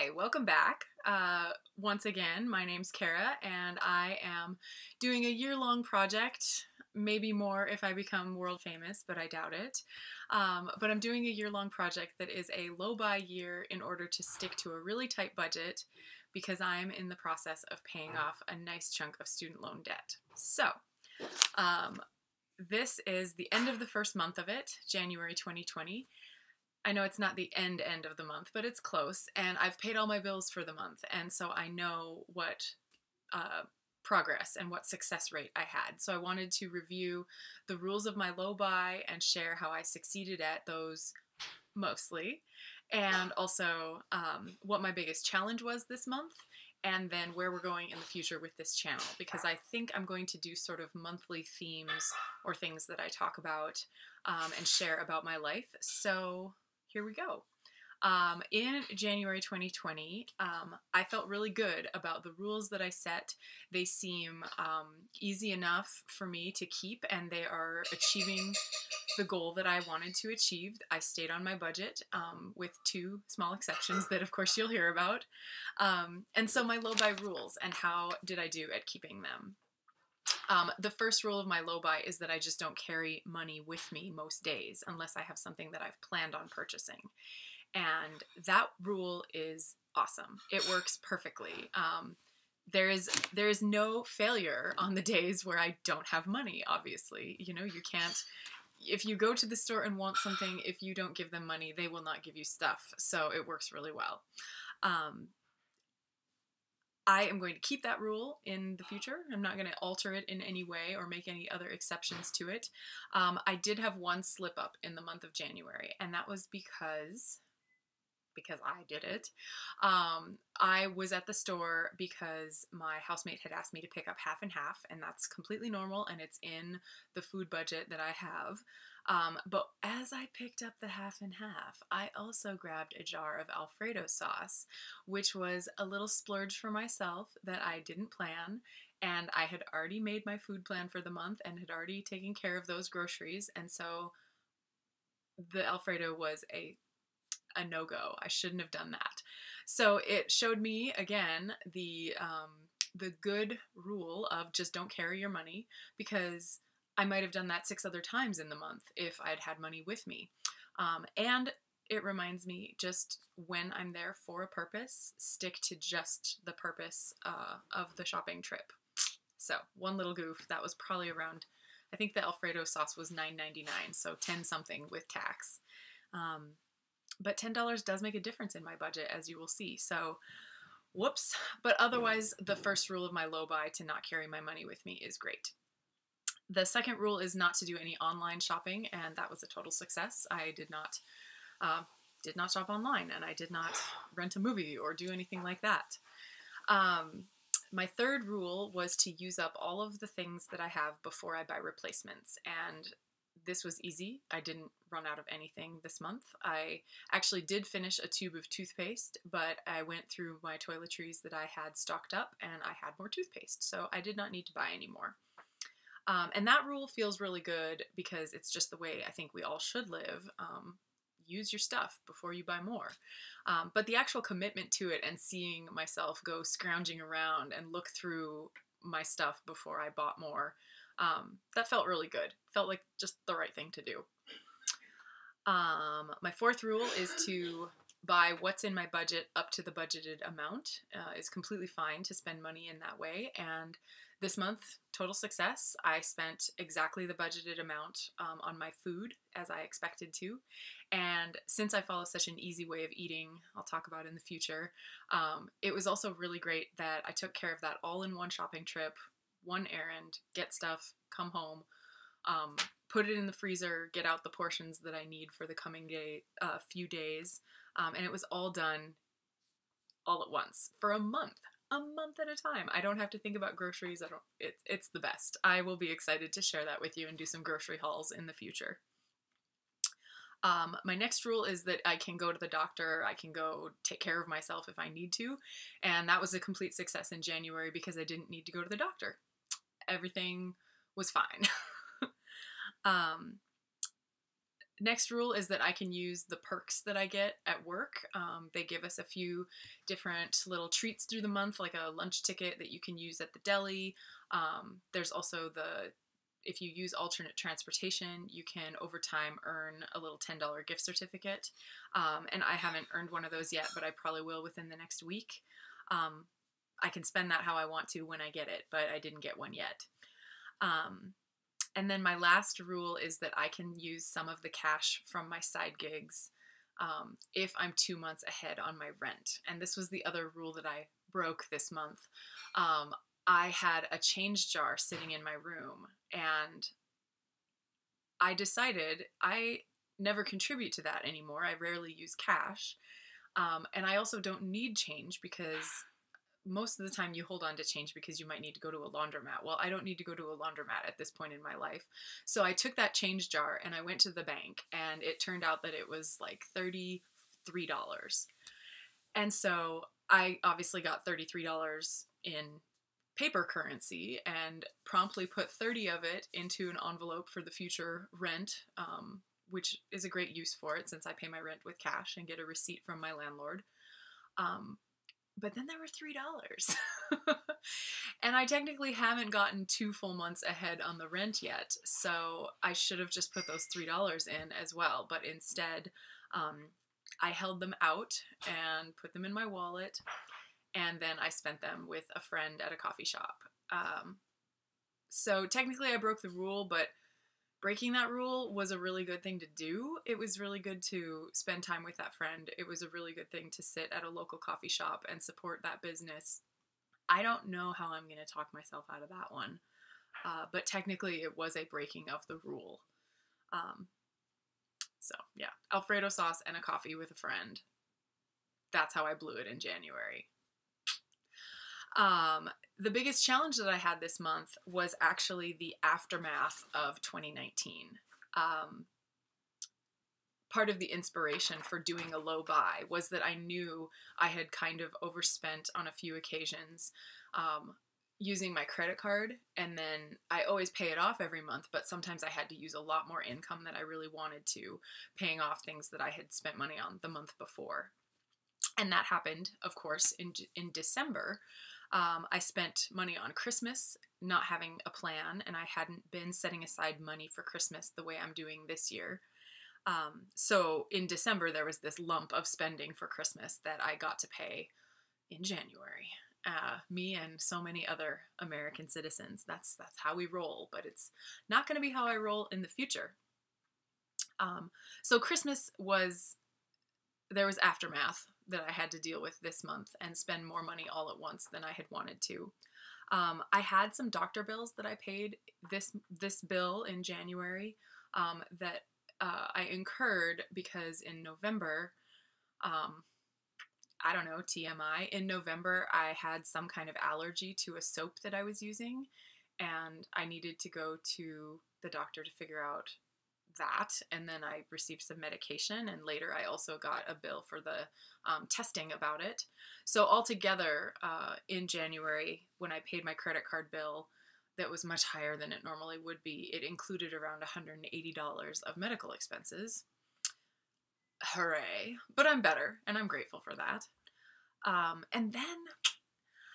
Hi, welcome back. Once again, my name's Kara, and I am doing a year-long project, maybe more if I become world famous, but I doubt it. But I'm doing a year-long project that is a low-buy year in order to stick to a really tight budget because I'm in the process of paying off a nice chunk of student loan debt. So, um, this is the end of the first month of it, January 2020. I know it's not the end of the month, but it's close, and I've paid all my bills for the month, and so I know what progress and what success rate I had. So I wanted to review the rules of my low buy and share how I succeeded at those mostly, and also what my biggest challenge was this month, and then where we're going in the future with this channel, because I think I'm going to do sort of monthly themes or things that I talk about and share about my life. So here we go. In January 2020, I felt really good about the rules that I set. They seem easy enough for me to keep, and they are achieving the goal that I wanted to achieve. I stayed on my budget with two small exceptions that, of course, you'll hear about. And so my low buy rules, and how did I do at keeping them? The first rule of my low buy is that I just don't carry money with me most days unless I have something that I've planned on purchasing. And that rule is awesome. It works perfectly. There is no failure on the days where I don't have money, obviously. You know, you can't, if you go to the store and want something, if you don't give them money, they will not give you stuff. So it works really well. I am going to keep that rule in the future. I'm not going to alter it in any way or make any other exceptions to it. I did have one slip up in the month of January, and that was because I did it. I was at the store because my housemate had asked me to pick up half and half, and that's completely normal, and it's in the food budget that I have. But as I picked up the half and half, I also grabbed a jar of Alfredo sauce, which was a little splurge for myself that I didn't plan. And I had already made my food plan for the month and had already taken care of those groceries. And so the Alfredo was a no-go. I shouldn't have done that. So it showed me again the good rule of just don't carry your money, because I might have done that 6 other times in the month if I'd had money with me. And it reminds me, just when I'm there for a purpose, stick to just the purpose of the shopping trip. So one little goof, that was probably around, I think the Alfredo sauce was $9.99, so 10 something with tax. But $10 does make a difference in my budget, as you will see. So whoops. But otherwise, the first rule of my low buy, to not carry my money with me, is great. The second rule is not to do any online shopping, and that was a total success. I did not shop online, and I did not rent a movie or do anything like that. My third rule was to use up all of the things that I have before I buy replacements, and this was easy. I didn't run out of anything this month. I actually did finish a tube of toothpaste, but I went through my toiletries that I had stocked up, and I had more toothpaste, so I did not need to buy any more. And that rule feels really good because it's just the way I think we all should live. Use your stuff before you buy more. But the actual commitment to it, and seeing myself go scrounging around and look through my stuff before I bought more, that felt really good. Felt like just the right thing to do. My fourth rule is to buy what's in my budget up to the budgeted amount. It's completely fine to spend money in that way. And this month, total success. I spent exactly the budgeted amount on my food, as I expected to. And since I follow such an easy way of eating, I'll talk about in the future, it was also really great that I took care of that all in one shopping trip, one errand, get stuff, come home, put it in the freezer, get out the portions that I need for the coming few days, and it was all done all at once for a month at a time. I don't have to think about groceries. It's the best. I will be excited to share that with you and do some grocery hauls in the future. My next rule is that I can go to the doctor. I can go take care of myself if I need to, and that was a complete success in January because I didn't need to go to the doctor. Everything was fine. Next rule is that I can use the perks that I get at work. They give us a few different little treats through the month, like a lunch ticket that you can use at the deli. There's also if you use alternate transportation, you can over time earn a little $10 gift certificate. And I haven't earned one of those yet, but I probably will within the next week. I can spend that how I want to when I get it, but I didn't get one yet. And then my last rule is that I can use some of the cash from my side gigs if I'm 2 months ahead on my rent. And this was the other rule that I broke this month. I had a change jar sitting in my room, and I decided I never contribute to that anymore. I rarely use cash. And I also don't need change because most of the time you hold on to change because you might need to go to a laundromat. Well, I don't need to go to a laundromat at this point in my life. So I took that change jar and I went to the bank, and it turned out that it was like $33. And so I obviously got $33 in paper currency and promptly put 30 of it into an envelope for the future rent, which is a great use for it since I pay my rent with cash and get a receipt from my landlord. But then there were $3. And I technically haven't gotten 2 full months ahead on the rent yet, so I should have just put those $3 in as well. But instead, I held them out and put them in my wallet, and then I spent them with a friend at a coffee shop. So technically I broke the rule, but breaking that rule was a really good thing to do. It was really good to spend time with that friend. It was a really good thing to sit at a local coffee shop and support that business. I don't know how I'm going to talk myself out of that one, but technically it was a breaking of the rule. So yeah, Alfredo sauce and a coffee with a friend. That's how I blew it in January. The biggest challenge that I had this month was actually the aftermath of 2019. Part of the inspiration for doing a low buy was that I knew I had kind of overspent on a few occasions using my credit card, and then I always pay it off every month, but sometimes I had to use a lot more income than I really wanted to, paying off things that I had spent money on the month before. And that happened, of course, in December. I spent money on Christmas, not having a plan, and I hadn't been setting aside money for Christmas the way I'm doing this year. So in December, there was this lump of spending for Christmas that I got to pay in January. Me and so many other American citizens. That's how we roll, but it's not going to be how I roll in the future. So Christmas there was aftermath that I had to deal with this month and spend more money all at once than I had wanted to. I had some doctor bills that I paid this bill in January that I incurred because in November, I don't know, TMI, in November I had some kind of allergy to a soap that I was using, and I needed to go to the doctor to figure out that, and then I received some medication, and later I also got a bill for the testing about it. So altogether, in January, when I paid my credit card bill that was much higher than it normally would be, it included around $180 of medical expenses. Hooray. But I'm better, and I'm grateful for that. And then,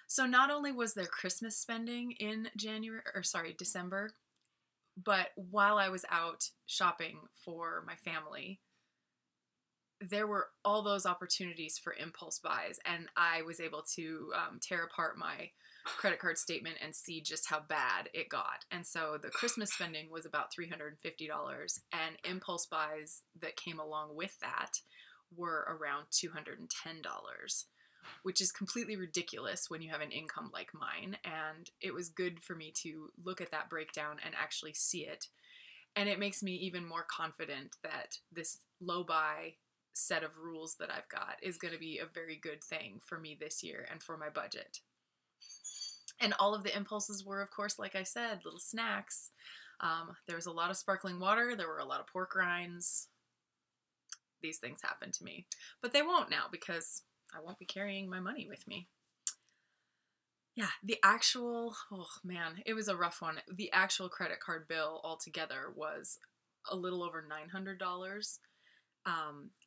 so not only was there Christmas spending in December, but while I was out shopping for my family, there were all those opportunities for impulse buys, and I was able to tear apart my credit card statement and see just how bad it got. And so the Christmas spending was about $350, and impulse buys that came along with that were around $210, which is completely ridiculous when you have an income like mine. And it was good for me to look at that breakdown and actually see it. And it makes me even more confident that this low buy set of rules that I've got is going to be a very good thing for me this year and for my budget. And all of the impulses were, of course, like I said, little snacks. There was a lot of sparkling water. There were a lot of pork rinds. These things happened to me. But they won't now because I won't be carrying my money with me. Yeah, oh man, it was a rough one. The actual credit card bill altogether was a little over $900,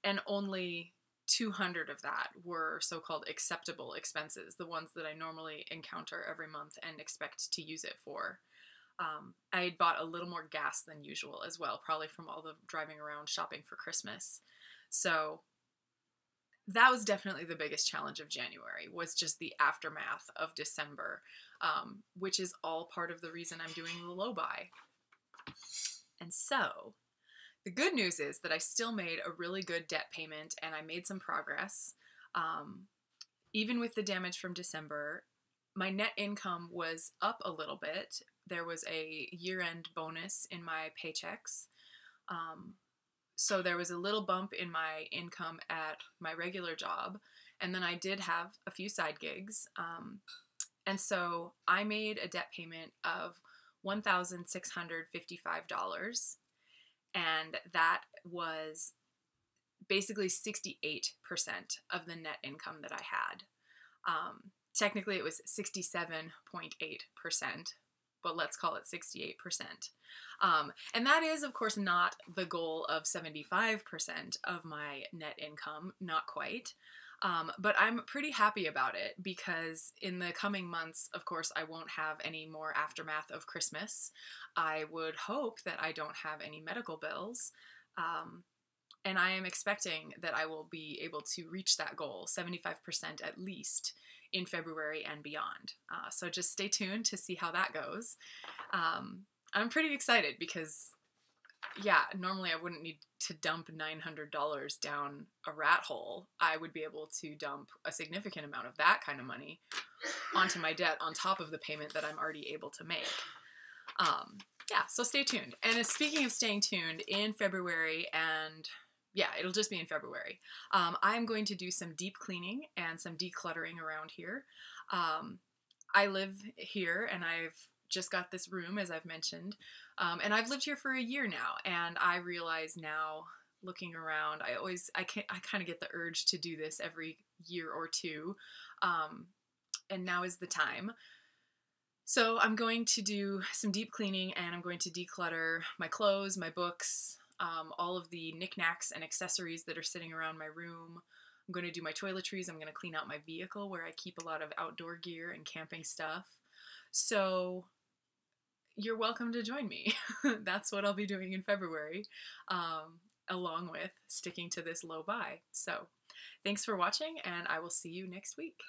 and only 200 of that were so-called acceptable expenses, the ones that I normally encounter every month and expect to use it for. I had bought a little more gas than usual as well, probably from all the driving around shopping for Christmas. So that was definitely the biggest challenge of January, was just the aftermath of December, which is all part of the reason I'm doing the low buy. And so the good news is that I still made a really good debt payment and I made some progress. Even with the damage from December, my net income was up a little bit. There was a year-end bonus in my paychecks. So there was a little bump in my income at my regular job. And then I did have a few side gigs. And so I made a debt payment of $1,655. And that was basically 68% of the net income that I had. Technically, it was 67.8%, but let's call it 68%. And that is, of course, not the goal of 75% of my net income, not quite. But I'm pretty happy about it because in the coming months, of course, I won't have any more aftermath of Christmas. I would hope that I don't have any medical bills. And I am expecting that I will be able to reach that goal, 75% at least, in February and beyond. So just stay tuned to see how that goes. I'm pretty excited because, yeah, normally I wouldn't need to dump $900 down a rat hole. I would be able to dump a significant amount of that kind of money onto my debt on top of the payment that I'm already able to make. Yeah, so stay tuned. And speaking of staying tuned, in February, and yeah, it'll just be in February, I'm going to do some deep cleaning and some decluttering around here. I live here and I've just got this room, as I've mentioned, and I've lived here for a year now, and I realize now, looking around, I kind of get the urge to do this every year or two, and now is the time. So I'm going to do some deep cleaning and I'm going to declutter my clothes, my books, all of the knickknacks and accessories that are sitting around my room. I'm going to do my toiletries. I'm going to clean out my vehicle where I keep a lot of outdoor gear and camping stuff. So you're welcome to join me. That's what I'll be doing in February, along with sticking to this low buy. So thanks for watching, and I will see you next week.